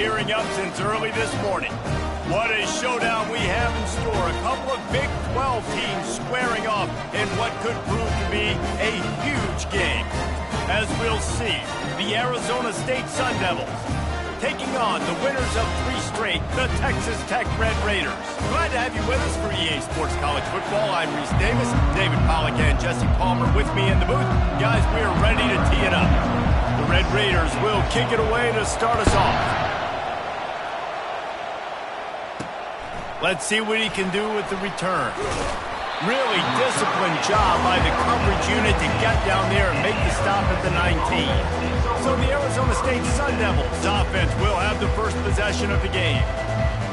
Gearing up since early this morning. What a showdown we have in store. A couple of Big 12 teams squaring off in what could prove to be a huge game. As we'll see, the Arizona State Sun Devils taking on the winners of 3 straight, the Texas Tech Red Raiders. Glad to have you with us for EA Sports College Football. I'm Reese Davis, David Pollack and Jesse Palmer with me in the booth. Guys, we're ready to tee it up. The Red Raiders will kick it away to start us off. Let's see what he can do with the return. Really disciplined job by the coverage unit to get down there and make the stop at the 19. So the Arizona State Sun Devils offense will have the first possession of the game.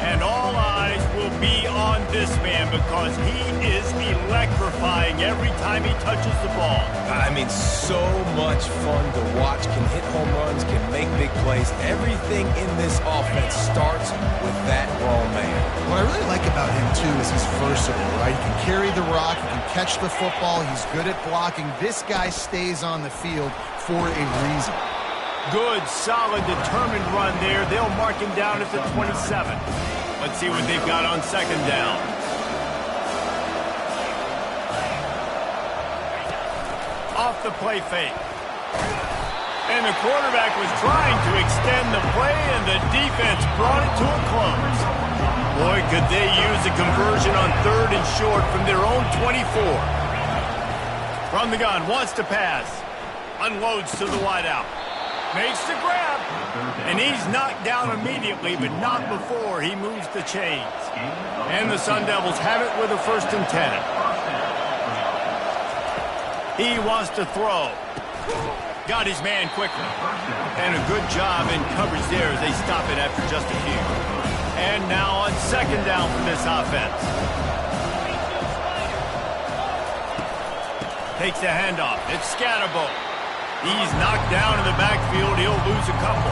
And all eyes will be on this man because he is electrifying every time he touches the ball. I mean, so much fun to watch. Can hit home runs, can make big plays. Everything in this offense starts with that raw man. What I really like about him, too, is he's versatile, right? He can carry the rock, he can catch the football, he's good at blocking. This guy stays on the field for a reason. Good, solid, determined run there. They'll mark him down at the 27. Let's see what they've got on second down. Off the play fake. And the quarterback was trying to extend the play, and the defense brought it to a close. Boy, could they use a conversion on 3rd and short from their own 24. From the gun, wants to pass. Unloads to the wideout. Makes the grab. And he's knocked down immediately, but not before he moves the chains. And the Sun Devils have it with a 1st and 10. He wants to throw. Got his man quickly. And a good job in coverage there as they stop it after just a few. And now on second down for this offense. Takes the handoff. It's Scatterbo. He's knocked down in the backfield. He'll lose a couple.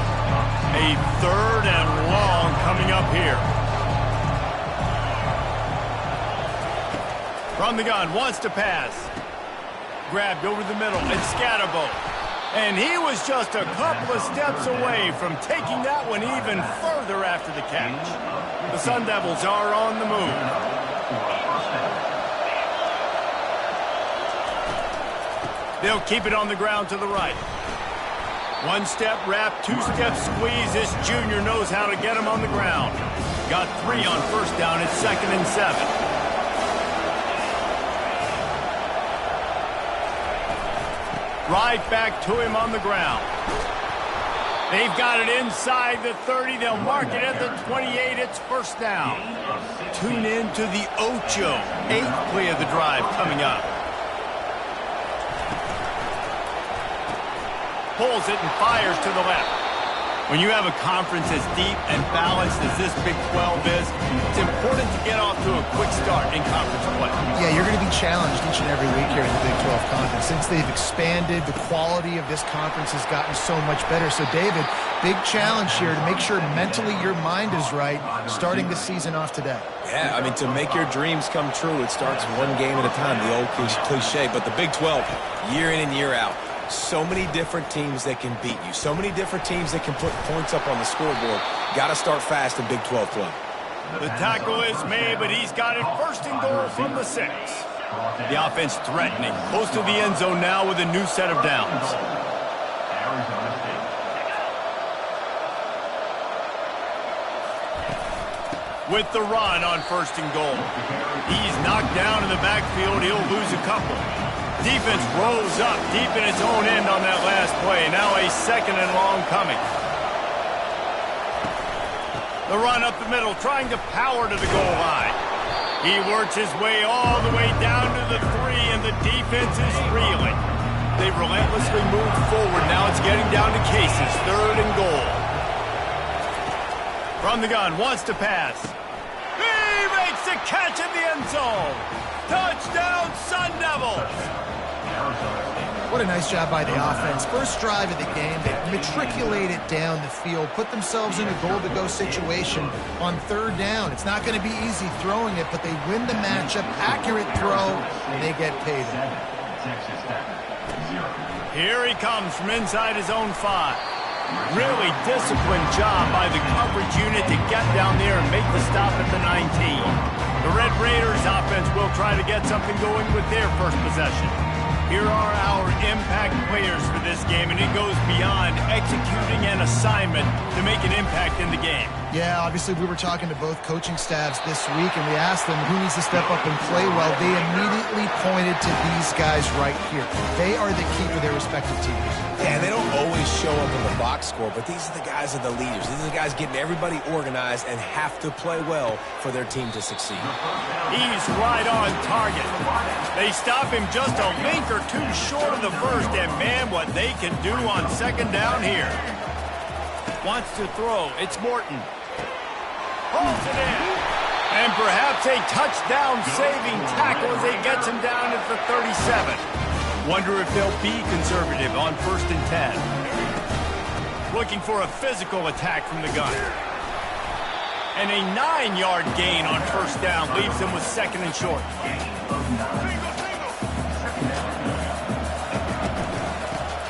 A 3rd and long coming up here. From the gun, wants to pass. Grabbed over the middle. It's Scatterbo. And he was just a couple of steps away from taking that one even further after the catch. The Sun Devils are on the move. They'll keep it on the ground to the right. 1-step wrap, 2-step squeeze. This junior knows how to get him on the ground. Got 3 on 1st down. It's 2nd and 7. Right back to him on the ground. They've got it inside the 30. They'll mark it at the 28. It's 1st down. Tune in to the Ocho. 8th play of the drive coming up. Pulls it and fires to the left. When you have a conference as deep and balanced as this Big 12 is, it's important to get off to a quick start in conference play. Yeah, you're going to be challenged each and every week here in the Big 12 Conference. Since they've expanded, the quality of this conference has gotten so much better. So, David, big challenge here to make sure mentally your mind is right starting the season off today. Yeah, I mean, to make your dreams come true, it starts one game at a time, the old cliche. But the Big 12, year in and year out, so many different teams that can beat you. So many different teams that can put points up on the scoreboard. Got to start fast in Big 12 play. The tackle is made, but he's got it 1st and goal from the 6. The offense threatening. Close to the end zone now with a new set of downs. With the run on 1st and goal. He's knocked down in the backfield. He'll lose a couple. Defense rose up deep in its own end on that last play. Now a 2nd and long coming. The run up the middle, trying to power to the goal line. He works his way all the way down to the 3, and the defense is reeling. They've relentlessly moved forward. Now it's getting down to cases. 3rd and goal. From the gun, wants to pass. He makes the catch in the end zone. Touchdown, Sun Devils! What a nice job by the offense. First drive of the game, they matriculated down the field, put themselves in a goal-to-go situation on 3rd down. It's not going to be easy throwing it, but they win the matchup. Accurate throw, and they get paid. Here he comes from inside his own 5. Really disciplined job by the coverage unit to get down there and make the stop at the 19. The Red Raiders offense will try to get something going with their first possession. Here are our impact players for this game, and it goes beyond executing an assignment to make an impact in the game. Yeah, obviously we were talking to both coaching staffs this week, and we asked them who needs to step up and play well. They immediately pointed to these guys right here. They are the key to their respective teams. Yeah, they don't always show up in the box score, but these are the guys that are the leaders. These are the guys getting everybody organized and have to play well for their team to succeed. He's right on target. They stop him just a link or two short of the first, and man, what they can do on second down here. Wants to throw. It's Morton. Holds it in. And perhaps a touchdown-saving tackle as he gets him down at the 37. Wonder if they'll be conservative on 1st and 10. Looking for a physical attack from the gun. And a 9-yard gain on 1st down leaves them with 2nd and short.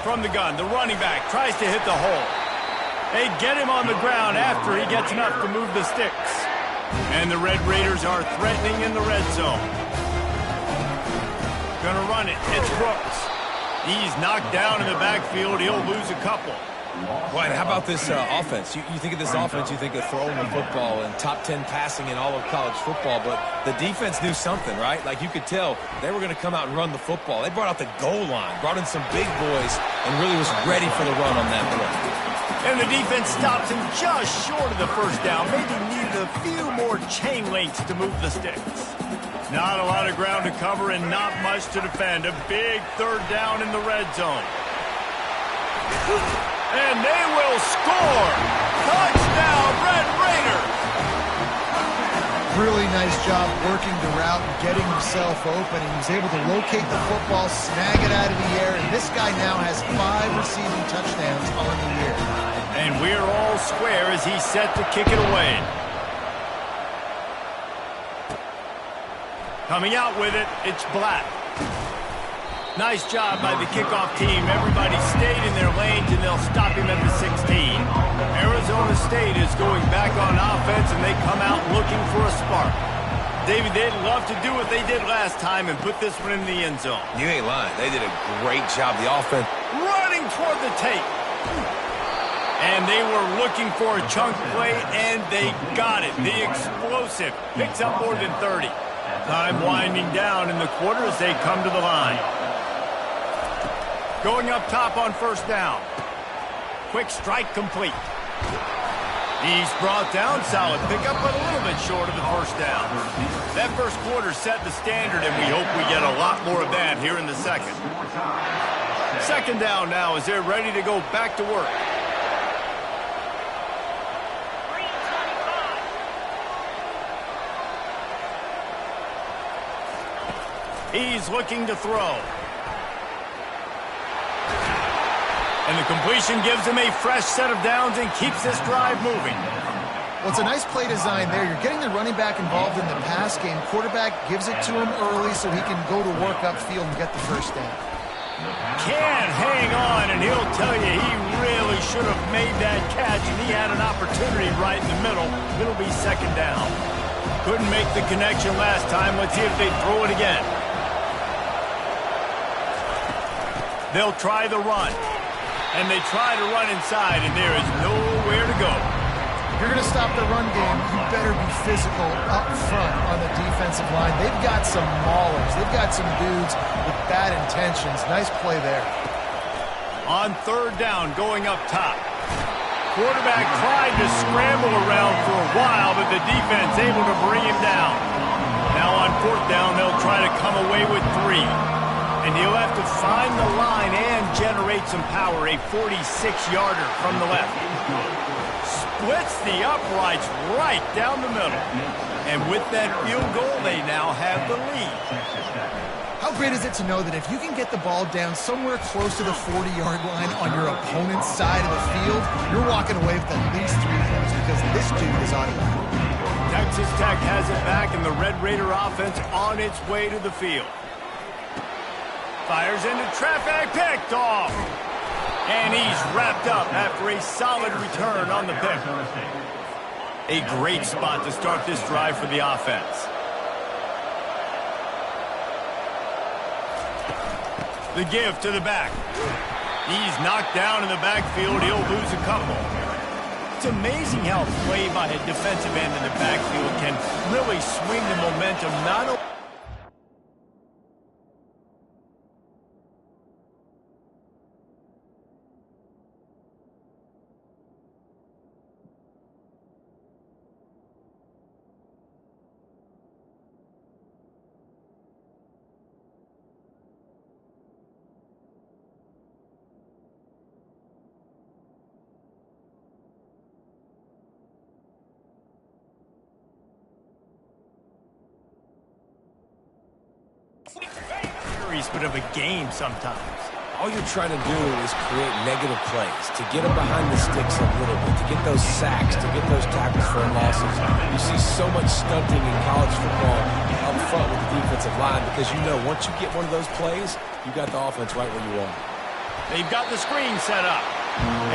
From the gun, the running back tries to hit the hole. They get him on the ground after he gets enough to move the sticks. And the Red Raiders are threatening in the red zone. Gonna run it. It's Brooks. He's knocked down in the backfield. He'll lose a couple. Boy, how about this offense? You think of this offense, you think of throwing the football and top 10 passing in all of college football, but the defense knew something, right? Like you could tell they were going to come out and run the football. They brought out the goal line, brought in some big boys, and really was ready for the run on that play. And the defense stops him just short of the first down. Maybe needed a few more chain links to move the sticks. Not a lot of ground to cover and not much to defend. A big 3rd down in the red zone. And they will score! Touchdown, Red Raiders! Really nice job working the route and getting himself open. And he was able to locate the football, snag it out of the air, and this guy now has 5 receiving touchdowns on the year. And we're all square as he's set to kick it away. Coming out with it, it's Black. Nice job by the kickoff team. Everybody stayed in their lanes, and they'll stop him at the 16. Arizona State is going back on offense, and they come out looking for a spark. David, they'd love to do what they did last time and put this one in the end zone. You ain't lying. They did a great job. The offense Running toward the tape. And they were looking for a chunk play, and they got it. The explosive picks up more than 30. Time winding down in the quarter as they come to the line. Going up top on 1st down. Quick strike complete. He's brought down. Solid pickup, but a little bit short of the 1st down. That first quarter set the standard, and we hope we get a lot more of that here in the second. 2nd down now as they're ready to go back to work. He's looking to throw. And the completion gives him a fresh set of downs and keeps this drive moving. Well, it's a nice play design there. You're getting the running back involved in the pass game. Quarterback gives it to him early so he can go to work upfield and get the 1st down. Can't hang on, and he'll tell you he really should have made that catch, and he had an opportunity right in the middle. It'll be 2nd down. Couldn't make the connection last time. Let's see if they throw it again. They'll try the run. And they try to run inside, and there is nowhere to go. If you're going to stop the run game, you better be physical up front on the defensive line. They've got some maulers. They've got some dudes with bad intentions. Nice play there. On 3rd down, going up top. Quarterback tried to scramble around for a while, but the defense able to bring him down. Now on 4th down, they'll try to come away with 3. And he'll have to find the line and generate some power. A 46-yarder from the left. Splits the uprights right down the middle. And with that field goal, they now have the lead. How great is it to know that if you can get the ball down somewhere close to the 40-yard line on your opponent's side of the field, you're walking away with at least 3 points because this dude is on it. Texas Tech has it back, and the Red Raider offense on its way to the field. Fires into traffic, picked off. And he's wrapped up after a solid return on the pick. A great spot to start this drive for the offense. The give to the back. He's knocked down in the backfield. He'll lose a couple. It's amazing how play by a defensive end in the backfield can really swing the momentum not only. Bit of a game sometimes. All you're trying to do is create negative plays, to get them behind the sticks a little bit, to get those sacks, to get those tackles for losses. You see so much stunting in college football up front with the defensive line because you know once you get one of those plays, you got the offense right where you want it. They've got the screen set up.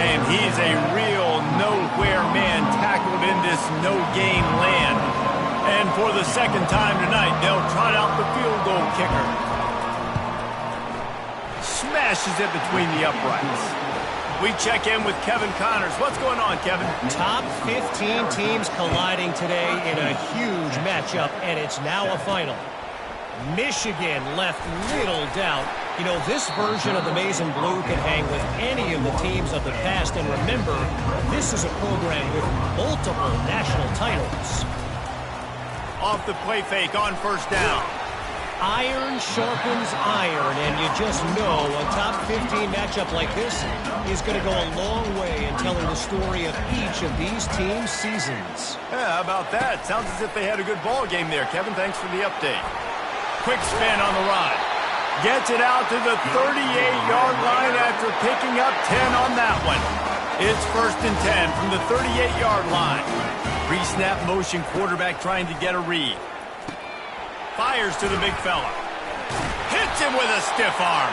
And he's a real nowhere man tackled in this no-gain land. And for the second time tonight, they'll trot out the field goal kicker. Smashes it between the uprights. We check in with Kevin Connors. What's going on, Kevin? Top 15 teams colliding today in a huge matchup, and it's now a final. Michigan left little doubt. You know, this version of the Maize and Blue can hang with any of the teams of the past, and remember, this is a program with multiple national titles. Off the play fake on first down. Iron sharpens iron, and you just know a top 15 matchup like this is going to go a long way in telling the story of each of these teams' seasons. Yeah, how about that? Sounds as if they had a good ball game there. Kevin, thanks for the update. Quick spin on the ride. Gets it out to the 38-yard line after picking up 10 on that one. It's 1st and 10 from the 38-yard line. Pre-snap motion quarterback trying to get a read. Fires to the big fella. Hits him with a stiff arm.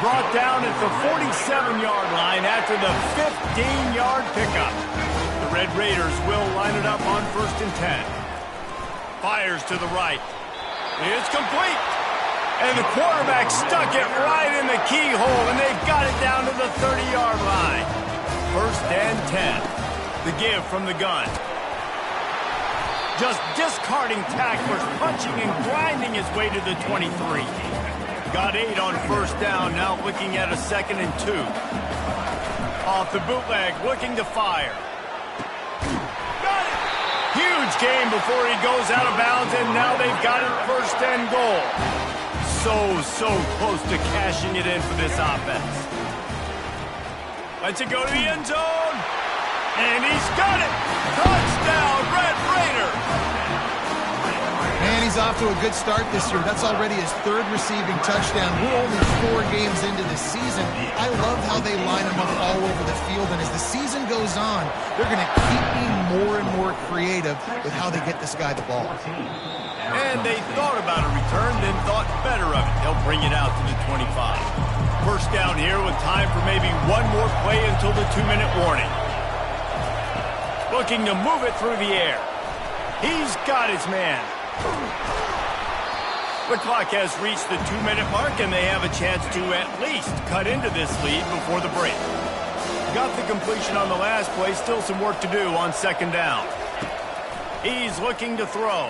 Brought down at the 47-yard line after the 15-yard pickup. The Red Raiders will line it up on 1st and 10. Fires to the right. It's complete. And the quarterback stuck it right in the keyhole, and they've got it down to the 30-yard line. 1st and 10. The give from the gun. Just discarding tacklers, punching and grinding his way to the 23. Got 8 on 1st down, now looking at a 2nd and 2. Off the bootleg, looking to fire. Got it! Huge game before he goes out of bounds, and now they've got it 1st and goal. So close to cashing it in for this offense. Lets it go to the end zone. And he's got it! Touchdown, Red Raiders! And he's off to a good start this year. That's already his 3rd receiving touchdown. We're only 4 games into the season. I love how they line him up all over the field. And as the season goes on, they're going to keep being more and more creative with how they get this guy the ball. And they thought about a return, then thought better of it. They'll bring it out to the 25. 1st down here with time for maybe one more play until the 2-minute warning. Looking to move it through the air. He's got his man. The clock has reached the 2-minute mark, and they have a chance to at least cut into this lead before the break. Got the completion on the last play. Still some work to do on 2nd down. He's looking to throw.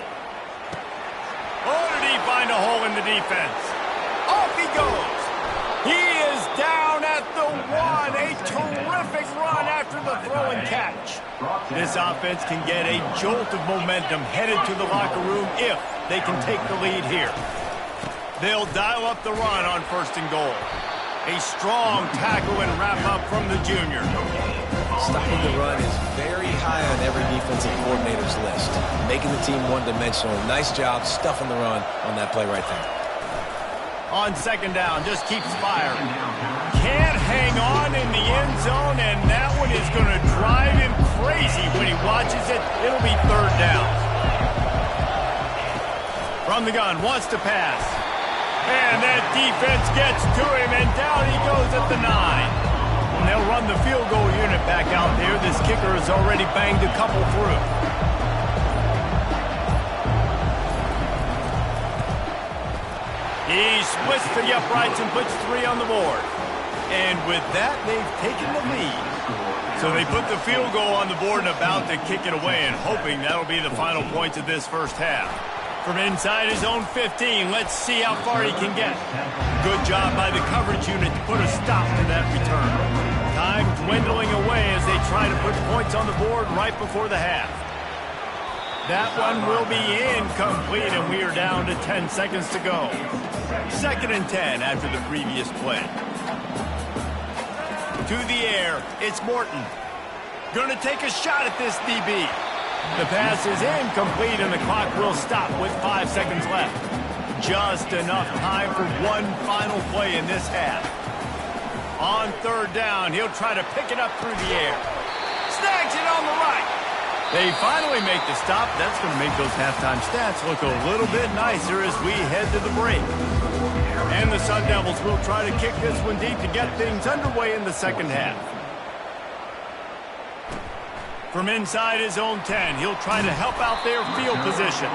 Oh, did he find a hole in the defense? Off he goes. He is down at the 1. A terrific run after the throw and catch. This offense can get a jolt of momentum headed to the locker room if they can take the lead here. They'll dial up the run on 1st and goal. A strong tackle and wrap-up from the junior. Stopping the run is very high on every defensive coordinator's list. Making the team one-dimensional. Nice job stuffing the run on that play right there. On 2nd down, just keeps firing. Can't hang on in the end zone, and that one is going to drive him crazy when he watches it. It'll be 3rd down. From the gun, wants to pass. And that defense gets to him, and down he goes at the 9. they'll run the field goal unit back out there. This kicker has already banged a couple through. He splits the uprights and puts 3 on the board. And with that, they've taken the lead. So they put the field goal on the board and about to kick it away, and hoping that'll be the final points of this first half. From inside his own 15, let's see how far he can get. Good job by the coverage unit to put a stop to that return. Time dwindling away as they try to put points on the board right before the half. That one will be incomplete, and we are down to 10 seconds to go. 2nd and 10 after the previous play. To the air, it's Morton. Gonna take a shot at this DB. The pass is incomplete, and the clock will stop with 5 seconds left. Just enough time for one final play in this half. On 3rd down, he'll try to pick it up through the air. Snags it on the right. They finally make the stop. That's going to make those halftime stats look a little bit nicer as we head to the break. And the Sun Devils will try to kick this one deep to get things underway in the second half. From inside his own 10, he'll try to help out their field position.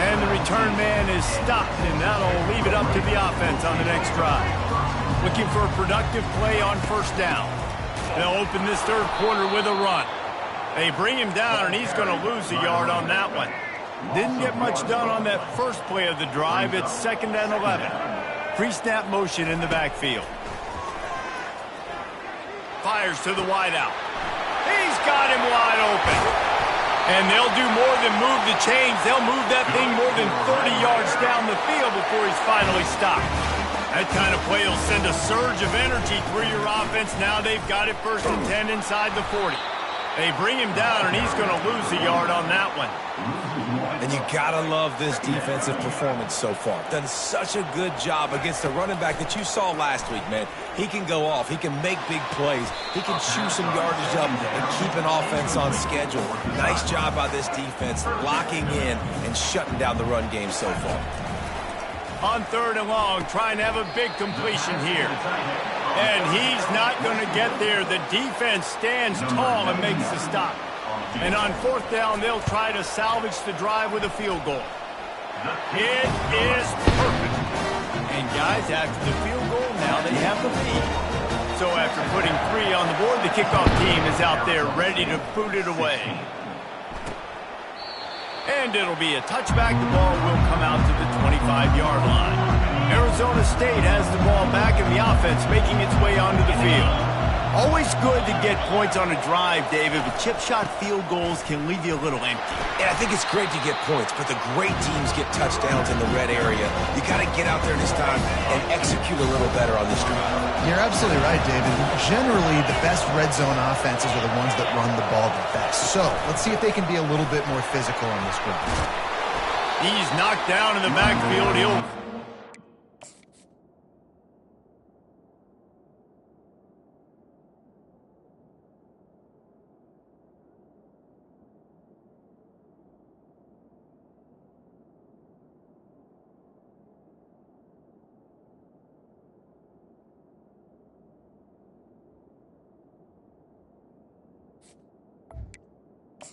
And the return man is stopped, and that'll leave it up to the offense on the next drive. Looking for a productive play on 1st down. They'll open this 3rd quarter with a run. They bring him down, and he's going to lose a yard on that one. Didn't get much done on that first play of the drive. It's 2nd and 11. Pre-snap motion in the backfield. Fires to the wideout. He's got him wide open. And they'll do more than move the chains. They'll move that thing more than 30 yards down the field before he's finally stopped. That kind of play will send a surge of energy through your offense. Now they've got it 1st and 10 inside the 40. They bring him down, and he's going to lose a yard on that one. And you gotta love this defensive performance so far. Done such a good job against the running back that you saw last week, man. He can go off. He can make big plays. He can chew some yardage up and keep an offense on schedule. Nice job by this defense locking in and shutting down the run game so far. On 3rd and long, trying to have a big completion here. And he's not going to get there. The defense stands tall and makes the stop. And on 4th down, they'll try to salvage the drive with a field goal. It is perfect. And guys, after the field goal, now they have the lead. So after putting 3 on the board, the kickoff team is out there ready to boot it away. And it'll be a touchback. The ball will come out to the 25-yard line. Arizona State has the ball back, and the offense making its way onto the field. Always good to get points on a drive, David, but chip shot field goals can leave you a little empty. Yeah, I think it's great to get points, but the great teams get touchdowns in the red area. You got to get out there this time and execute a little better on this drive. You're absolutely right, David. Generally, the best red zone offenses are the ones that run the ball the best. So let's see if they can be a little bit more physical on this drive. He's knocked down in the backfield. He'll...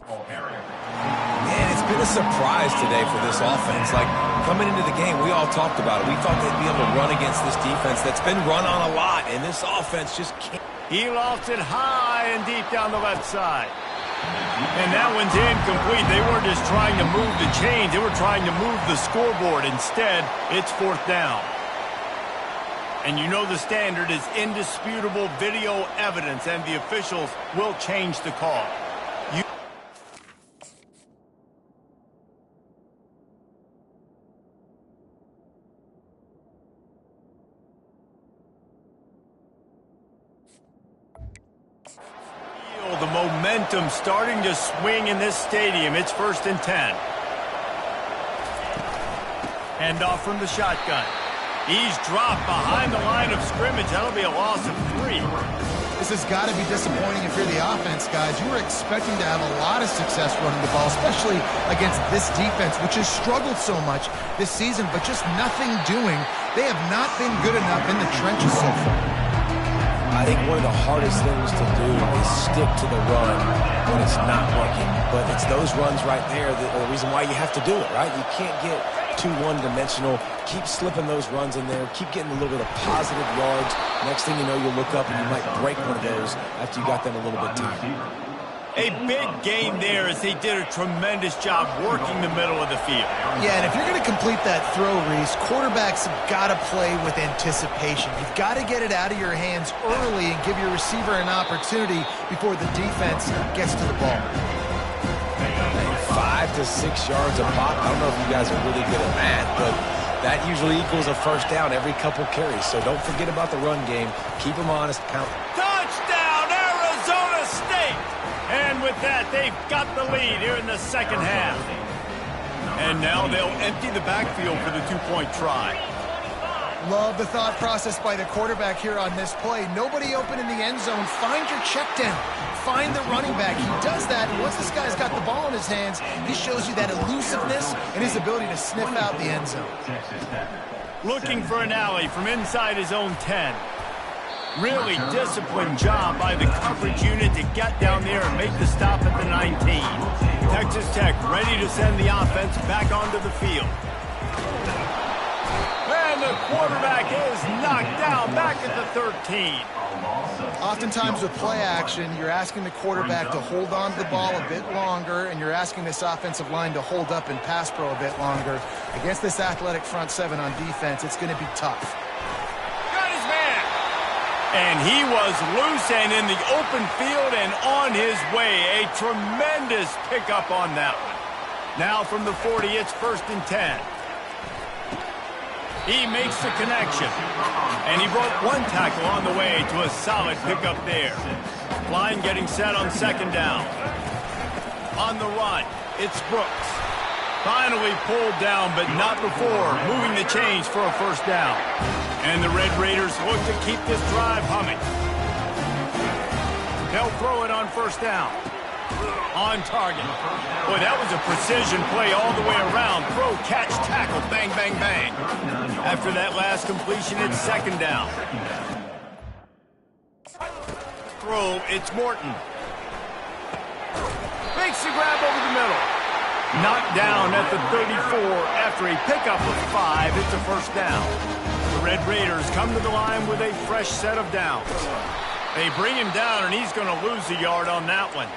Man, it's been a surprise today for this offense. Like, coming into the game, we all talked about it. We thought they'd be able to run against this defense that's been run on a lot, and this offense just can't. He lofts it high and deep down the left side. And that one's incomplete. They weren't just trying to move the chains. They were trying to move the scoreboard. Instead, it's 4th down. And you know the standard is indisputable video evidence, and the officials will change the call. The momentum starting to swing in this stadium. It's 1st and 10. Hand off from the shotgun. He's dropped behind the line of scrimmage. That'll be a loss of 3. This has got to be disappointing if you're the offense, guys. You were expecting to have a lot of success running the ball, especially against this defense, which has struggled so much this season, but just nothing doing. They have not been good enough in the trenches so far. I think one of the hardest things to do is stick to the run when it's not working. But it's those runs right there that are the reason why you have to do it, right? You can't get too one-dimensional. Keep slipping those runs in there. Keep getting a little bit of positive yards. Next thing you know, you'll look up and you might break one of those after you got them a little bit tired. A big gain there as they did a tremendous job working the middle of the field. Yeah, and if you're going to complete that throw, Reese, quarterbacks have got to play with anticipation. You've got to get it out of your hands early and give your receiver an opportunity before the defense gets to the ball. 5 to 6 yards a pop. I don't know if you guys are really good at math, but that usually equals a first down every couple carries. So don't forget about the run game. Keep them honest. Count. Touchdown, Arizona State! And with that, they've got the lead here in the second half. And now they'll empty the backfield for the two-point try. Love the thought process by the quarterback here on this play. Nobody open in the end zone. Find your check down. Find the running back. He does that, and once this guy's got the ball in his hands, he shows you that elusiveness and his ability to sniff out the end zone. Looking for an alley from inside his own 10. Really disciplined job by the coverage unit to get down there and make the stop at the 19. Texas Tech ready to send the offense back onto the field. And the quarterback is knocked down back at the 13. Oftentimes with play action, you're asking the quarterback to hold on to the ball a bit longer, and you're asking this offensive line to hold up in pass pro a bit longer. Against this athletic front seven on defense, it's going to be tough. Got his man! And he was loose and in the open field and on his way. A tremendous pickup on that one. Now from the 40, it's 1st and 10. He makes the connection. And he broke one tackle on the way to a solid pickup there. Line getting set on 2nd down. On the run, it's Brooks. Finally pulled down, but not before moving the chains for a 1st down. And the Red Raiders look to keep this drive humming. They'll throw it on 1st down. On target. Boy, that was a precision play all the way around. Throw, catch, tackle, bang, bang, bang. After that last completion, it's 2nd down. Throw, it's Morton. Makes the grab over the middle. Knocked down at the 34 after a pickup of 5. It's a 1st down. The Red Raiders come to the line with a fresh set of downs. They bring him down, and he's going to lose a yard on that one.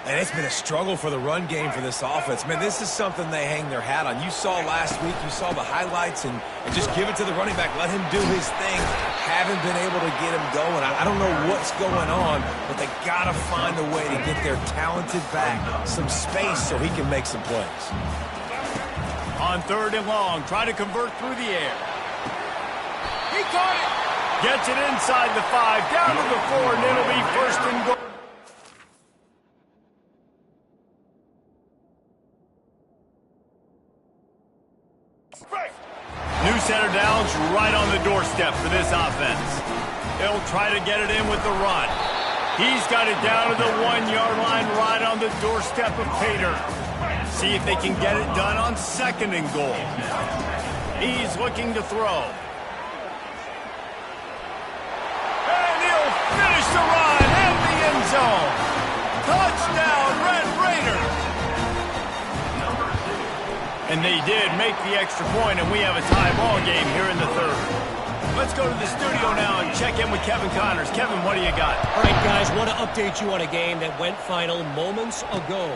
And it's been a struggle for the run game for this offense. Man, this is something they hang their hat on. You saw last week, you saw the highlights, and just give it to the running back. Let him do his thing. Haven't been able to get him going. I don't know what's going on, but they got to find a way to get their talented back some space so he can make some plays. On 3rd and long, try to convert through the air. He caught it. Gets it inside the 5, down to the 4, and it'll be 1st and goal. New set of downs right on the doorstep for this offense. They'll try to get it in with the run. He's got it down to the 1-yard line right on the doorstep of Pater. See if they can get it done on 2nd and goal. He's looking to throw. And he'll finish the run in the end zone. Touchdown, Red Raiders. And they did make the extra point, and we have a tie ball game here in the 3rd. Let's go to the studio now and check in with Kevin Connors. Kevin, what do you got? All right, guys, want to update you on a game that went final moments ago.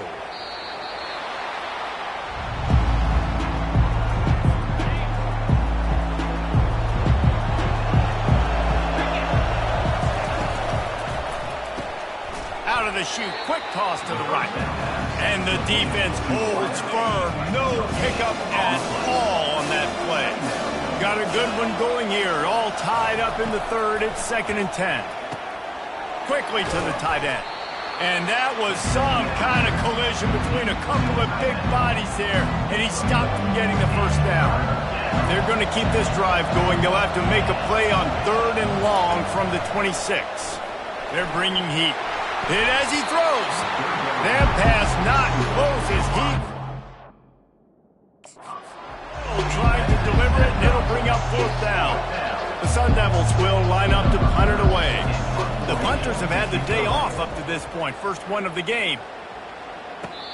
Out of the chute, quick toss to the right. And the defense holds firm. No pickup at all on that play. Got a good one going here. All tied up in the 3rd. It's 2nd and 10. Quickly to the tight end. And that was some kind of collision between a couple of big bodies there. And he stopped from getting the 1st down. They're going to keep this drive going. They'll have to make a play on 3rd and long from the 26. They're bringing heat. Hit as he throws. That pass not close as Heath. Trying to deliver it, and it'll bring up 4th down. The Sun Devils will line up to punt it away. Panthers have had the day off up to this point. First one of the game.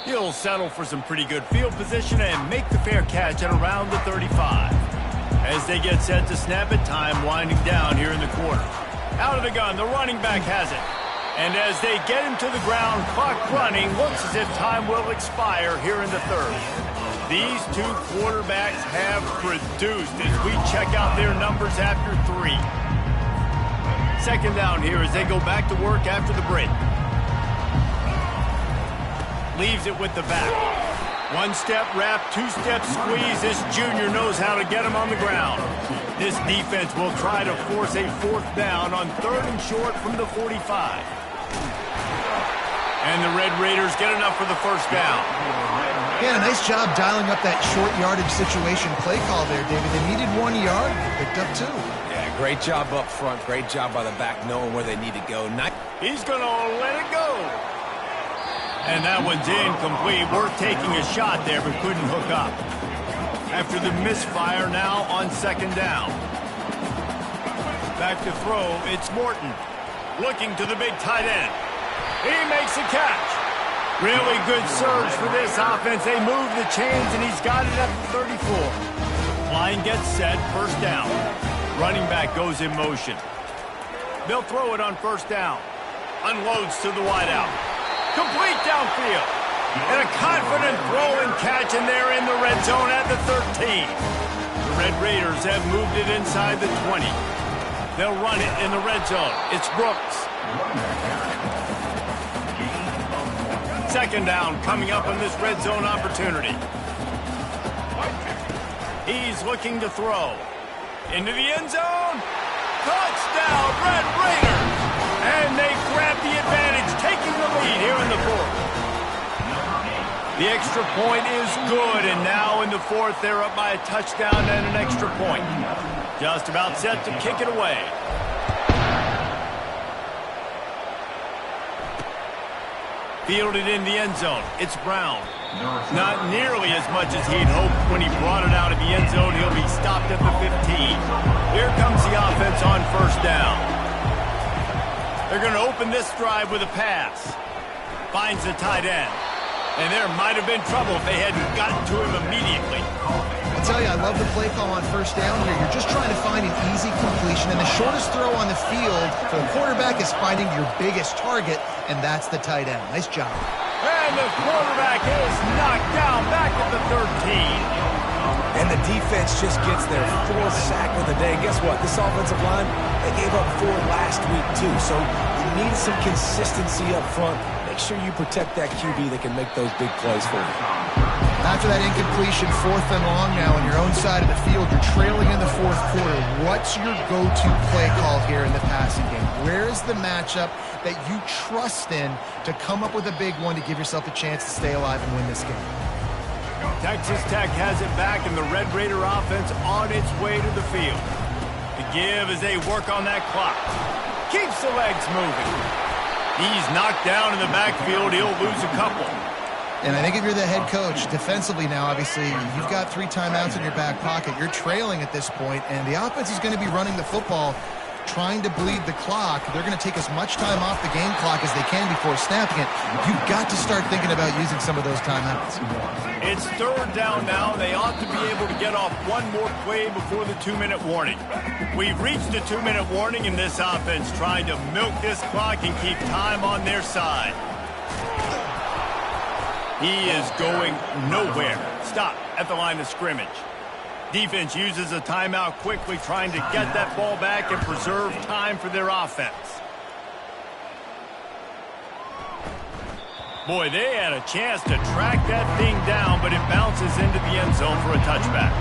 He'll settle for some pretty good field position and make the fair catch at around the 35. As they get set to snap it, time winding down here in the quarter. Out of the gun, the running back has it. And as they get him to the ground, clock running, looks as if time will expire here in the third. These two quarterbacks have produced as we check out their numbers after 3. Second down here as they go back to work after the break. Leaves it with the back. One-step wrap, two-step squeeze. This junior knows how to get him on the ground. This defense will try to force a fourth down on 3rd and short from the 45. And the Red Raiders get enough for the first down. Yeah, a nice job dialing up that short yardage situation play call there, David. They needed 1 yard, they picked up 2. Yeah, great job up front. Great job by the back knowing where they need to go. He's going to let it go. And that one's incomplete. Worth taking a shot there, but couldn't hook up. After the misfire, now on second down. Back to throw, it's Morton. Looking to the big tight end. He makes a catch. Really good surge for this offense. They move the chains, and he's got it at the 34. Line gets set, first down. Running back goes in motion. They'll throw it on first down. Unloads to the wideout. Complete downfield. And a confident throw and catch, and they're in the red zone at the 13. The Red Raiders have moved it inside the 20. They'll run it in the red zone. It's Brooks. Second down coming up on this red zone opportunity. He's looking to throw. Into the end zone. Touchdown, Red Raiders! And they grab the advantage, taking the lead here in the fourth. The extra point is good, and now in the fourth, they're up by a touchdown and an extra point. Just about set to kick it away. Fielded in the end zone. It's Brown. Not nearly as much as he'd hoped when he brought it out of the end zone. He'll be stopped at the 15. Here comes the offense on first down. They're going to open this drive with a pass. Finds the tight end. And there might have been trouble if they hadn't gotten to him immediately. I tell you, I love the play call on first down here. You're just trying to find an easy completion, and the shortest throw on the field for the quarterback is finding your biggest target, and that's the tight end. Nice job. And the quarterback is knocked down back at the 13. And the defense just gets their 4th sack of the day. And guess what? This offensive line, they gave up 4 last week, too. So you need some consistency up front. Make sure you protect that QB that can make those big plays for you. After that incompletion, 4th and long now on your own side of the field, you're trailing in the 4th quarter. What's your go-to play call here in the passing game? Where is the matchup that you trust in to come up with a big one to give yourself a chance to stay alive and win this game? Texas Tech has it back, and the Red Raider offense on its way to the field. The give as they work on that clock. Keeps the legs moving. He's knocked down in the backfield. He'll lose a couple. And I think if you're the head coach, defensively now, obviously, you've got 3 timeouts in your back pocket. You're trailing at this point, and the offense is going to be running the football, trying to bleed the clock. They're going to take as much time off the game clock as they can before snapping it. You've got to start thinking about using some of those timeouts. It's third down now. They ought to be able to get off one more play before the 2-minute warning. We've reached the 2-minute warning, and this offense trying to milk this clock and keep time on their side. He is going nowhere. Stop at the line of scrimmage. Defense uses a timeout quickly, trying to get that ball back and preserve time for their offense. Boy, they had a chance to track that thing down, but it bounces into the end zone for a touchback.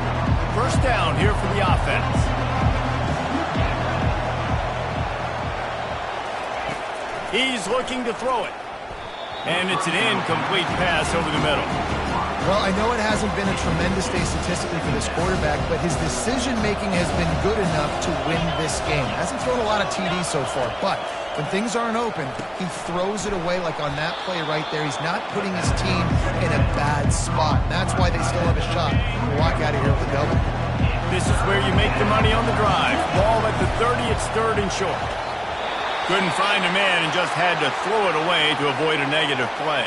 First down here for the offense. He's looking to throw it. And it's an incomplete pass over the middle. Well, I know it hasn't been a tremendous day statistically for this quarterback, but his decision-making has been good enough to win this game. Hasn't thrown a lot of TDs so far, but when things aren't open, he throws it away like on that play right there. He's not putting his team in a bad spot. That's why they still have a shot to walk out of here with a W. This is where you make the money on the drive. Ball at the 30, it's 3rd and short. Couldn't find a man and just had to throw it away to avoid a negative play.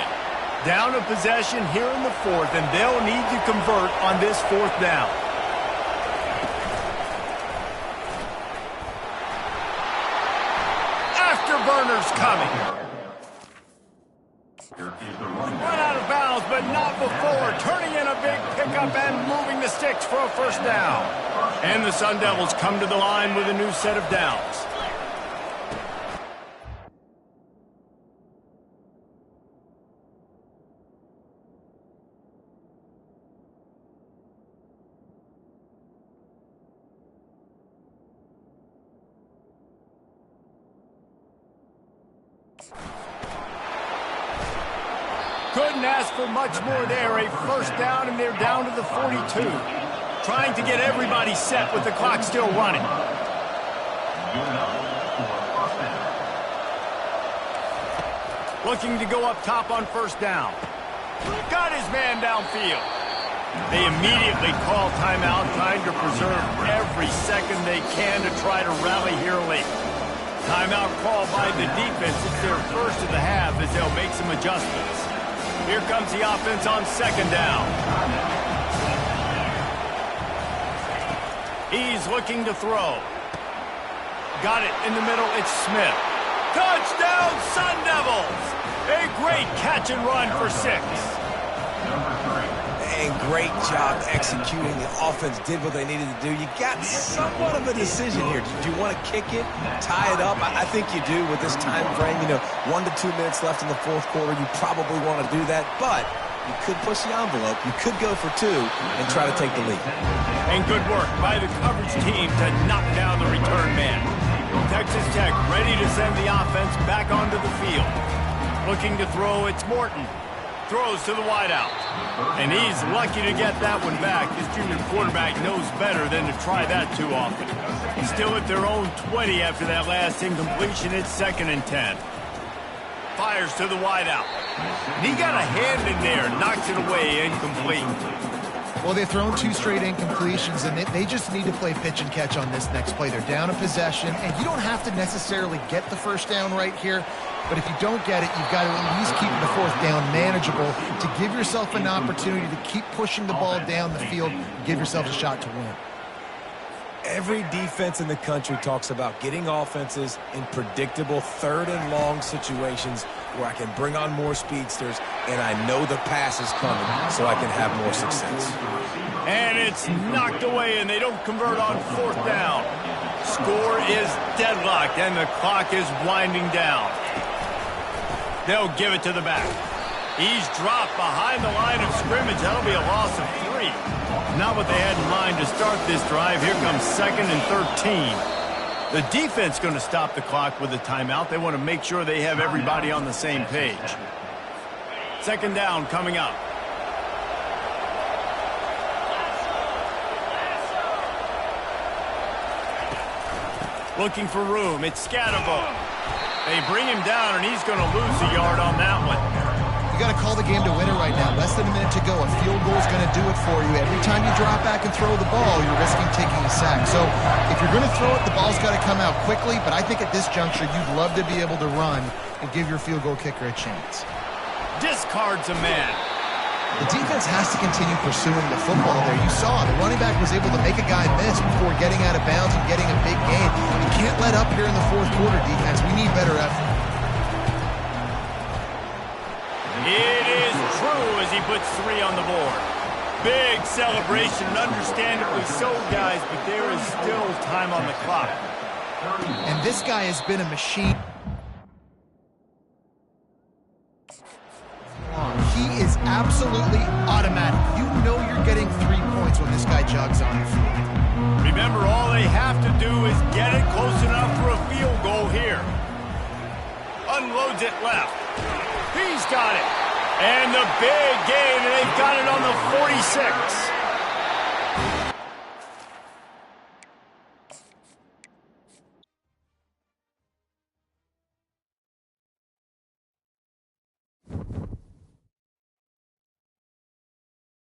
Down a possession here in the fourth, and they'll need to convert on this fourth down. Afterburners coming. Run out of bounds, but not before. Turning in a big pickup and moving the sticks for a first down. And the Sun Devils come to the line with a new set of downs. Couldn't ask for much more there. A first down, and they're down to the 42. Trying to get everybody set with the clock still running. Looking to go up top on first down. Got his man downfield. They immediately call timeout, trying to preserve every second they can to try to rally here late. Timeout call by the defense. It's their first of the half as they'll make some adjustments. Here comes the offense on second down. He's looking to throw. Got it in the middle. It's Smith. Touchdown, Sun Devils! A great catch and run for 6. And great job executing. The offense did what they needed to do. You got somewhat of a decision here. Do you want to kick it, tie it up? I think you do with this time frame. 1 to 2 minutes left in the fourth quarter. You probably want to do that, but you could push the envelope. You could go for 2 and try to take the lead. And good work by the coverage team to knock down the return man. Texas Tech ready to send the offense back onto the field. Looking to throw, it's Morton. Throws to the wideout. And he's lucky to get that one back. His junior quarterback knows better than to try that too often. Still at their own 20 after that last incompletion. It's 2nd and 10. Fires to the wideout. And he got a hand in there. Knocks it away. Incomplete. Well, they've thrown 2 straight incompletions, and they just need to play pitch and catch on this next play. They're down a possession, and you don't have to necessarily get the first down right here. But if you don't get it, you've got to at least keep the fourth down manageable to give yourself an opportunity to keep pushing the ball down the field and give yourself a shot to win. Every defense in the country talks about getting offenses in predictable 3rd and long situations where I can bring on more speedsters and I know the pass is coming so I can have more success. And it's knocked away, and they don't convert on 4th down. Score is deadlocked, and the clock is winding down. They'll give it to the back. He's dropped behind the line of scrimmage. That'll be a loss of 3. Not what they had in mind to start this drive. Here comes 2nd and 13. The defense going to stop the clock with a timeout. They want to make sure they have everybody on the same page. 2nd down coming up. Looking for room. It's Scatterbo. They bring him down, and he's going to lose a yard on that one. You got to call the game to win it right now. Less than a minute to go. A field goal is going to do it for you. Every time you drop back and throw the ball, you're risking taking a sack. So if you're going to throw it, the ball's got to come out quickly. But I think at this juncture, you'd love to be able to run and give your field goal kicker a chance. Discards a man. The defense has to continue pursuing the football there. You saw the running back was able to make a guy miss before getting out of bounds and getting a big gain. You can't let up here in the fourth quarter, defense. We need better effort. It is true as he puts 3 on the board. Big celebration, understandably so, guys, but there is still time on the clock. And this guy has been a machine. He is absolutely automatic. You know you're getting 3 points when this guy jogs on the field. Remember, all they have to do is get it close enough for a field goal here. Unloads it left. He's got it. And the big gain, and they've got it on the 46.